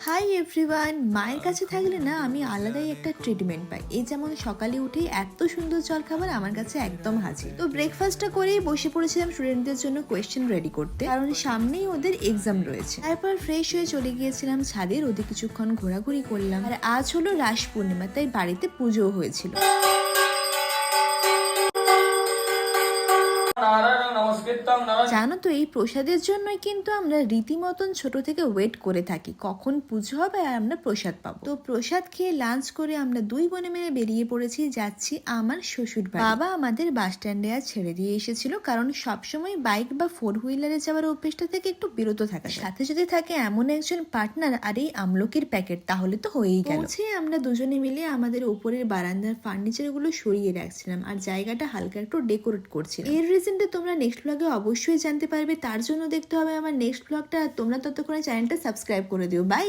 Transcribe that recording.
Hi everyone, মায়ের কাছে থাকলে না আমি আলাদাই একটা ট্রিটমেন্ট পাই। এই যেমন সকালে উঠে এত সুন্দর জল খাবার আমার কাছে একদম হাজির। তো ব্রেকফাস্টটা করেই বসে পড়েছিলাম স্টুডেন্টদের জন্য কোয়েশ্চেন রেডি করতে, কারণ সামনেই ওদের এক্সাম রয়েছে। তারপর ফ্রেশ হয়ে চলে গিয়েছিলাম ছাদের, ওদের কিছুক্ষণ ঘোরাঘুরি করলাম। আর আজ হলো রাস পূর্ণিমা, তাই বাড়িতে পুজোও হয়েছিল। জানো তো, এই প্রসাদের জন্যই কিন্তু আমরা রীতিমতন ছোট থেকে ওয়েট করে থাকি কখন পুজো হবে আর আমরা প্রসাদ পাবো। তো প্রসাদ খেয়ে লাঞ্চ করে আমরা দুই বোনে মিলে বেরিয়ে পড়েছি, যাচ্ছি আমার শ্বশুর বাড়ি। বাবা আমাদের বাস স্ট্যান্ডে আর ছেড়ে দিয়ে এসেছিল, কারণ সবসময় বাইক বা ফোর হুইলারে যাওয়ার অভ্যেসটা থেকে একটু বিরত থাকা, সাথে যদি থাকে এমন একজন পার্টনার আর এই আমলকির প্যাকেট, তাহলে তো হয়েই গেল। পৌঁছে আমরা দুজনে মিলে আমাদের উপরের বারান্দার ফার্নিচার গুলো সরিয়ে রাখছিলাম আর জায়গাটা হালকা একটু ডেকোরেট করছিলাম। এর রিজনটা তোমরা নেক্সট ব্লগে অবশ্যই জানতে পারবে, তার জন্য দেখতে হবে আমার নেক্সট ব্লগটা। তোমরা ততক্ষণে চ্যানেলটা সাবস্ক্রাইব করে দিও। বাই।